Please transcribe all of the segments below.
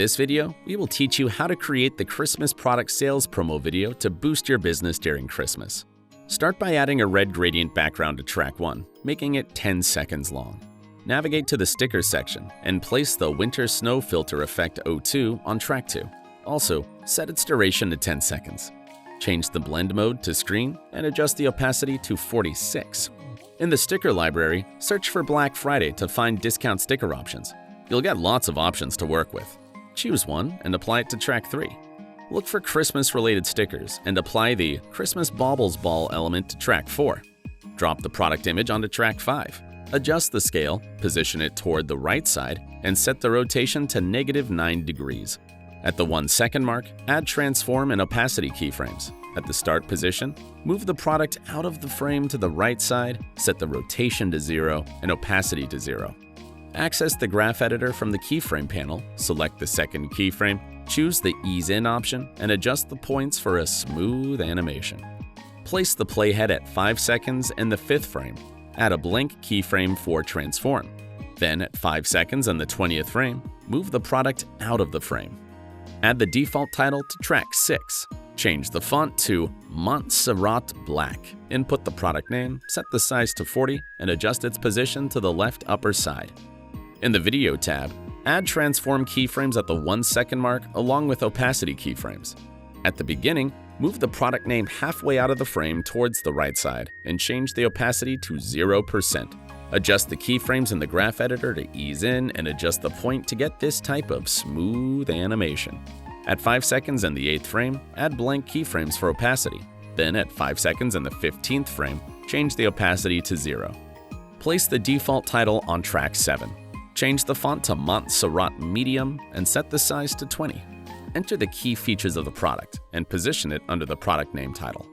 this video, we will teach you how to create the Christmas product sales promo video to boost your business during Christmas. Start by adding a red gradient background to track 1, making it 10 seconds long. Navigate to the sticker section and place the Winter Snow Filter Effect 02 on track 2. Also, set its duration to 10 seconds. Change the blend mode to screen and adjust the opacity to 46. In the sticker library, search for Black Friday to find discount sticker options. You'll get lots of options to work with. Choose one and apply it to track 3. Look for Christmas-related stickers and apply the Christmas Baubles Ball element to track 4. Drop the product image onto track 5. Adjust the scale, position it toward the right side, and set the rotation to -9 degrees. At the 1 second mark, add transform and opacity keyframes. At the start position, move the product out of the frame to the right side, set the rotation to 0 and opacity to 0. Access the graph editor from the keyframe panel, select the second keyframe, choose the Ease In option, and adjust the points for a smooth animation. Place the playhead at 5 seconds in the 5th frame. Add a blank keyframe for transform. Then, at 5 seconds in the 20th frame, move the product out of the frame. Add the default title to track 6. Change the font to Montserrat Black. Input the product name, set the size to 40, and adjust its position to the left upper side. In the Video tab, add transform keyframes at the 1 second mark along with opacity keyframes. At the beginning, move the product name halfway out of the frame towards the right side and change the opacity to 0%. Adjust the keyframes in the graph editor to ease in and adjust the point to get this type of smooth animation. At 5 seconds in the 8th frame, add blank keyframes for opacity. Then at 5 seconds in the 15th frame, change the opacity to 0. Place the default title on track 7. Change the font to Montserrat Medium and set the size to 20. Enter the key features of the product and position it under the product name title.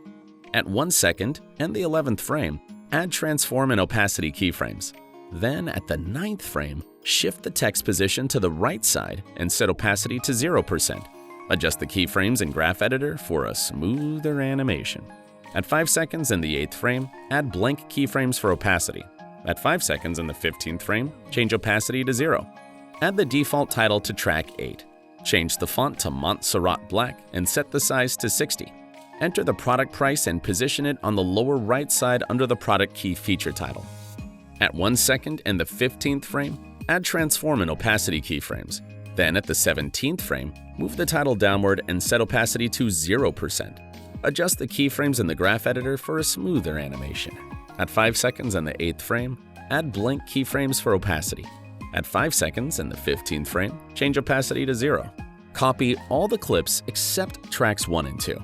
At 1 second and the 11th frame, add transform and opacity keyframes. Then at the 9th frame, shift the text position to the right side and set opacity to 0%. Adjust the keyframes in Graph Editor for a smoother animation. At 5 seconds in the 8th frame, add blank keyframes for opacity. At 5 seconds in the 15th frame, change opacity to 0. Add the default title to track 8. Change the font to Montserrat Black and set the size to 60. Enter the product price and position it on the lower right side under the product key feature title. At 1 second and the 15th frame, add transform and opacity keyframes. Then at the 17th frame, move the title downward and set opacity to 0%. Adjust the keyframes in the graph editor for a smoother animation. At 5 seconds in the 8th frame, add blank keyframes for opacity. At 5 seconds in the 15th frame, change opacity to 0. Copy all the clips except tracks 1 and 2.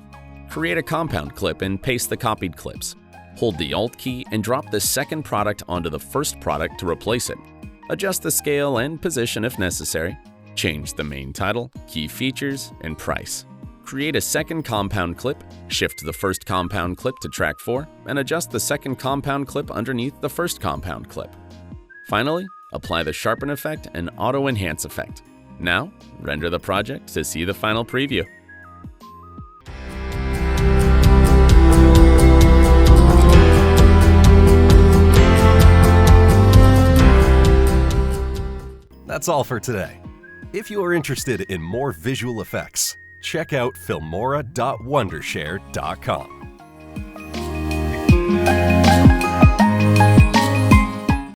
Create a compound clip and paste the copied clips. Hold the Alt key and drop the second product onto the first product to replace it. Adjust the scale and position if necessary. Change the main title, key features, and price. Create a second compound clip, shift the first compound clip to track 4, and adjust the second compound clip underneath the first compound clip. Finally, apply the Sharpen effect and Auto Enhance effect. Now, render the project to see the final preview. That's all for today. If you are interested in more visual effects, check out filmora.wondershare.com.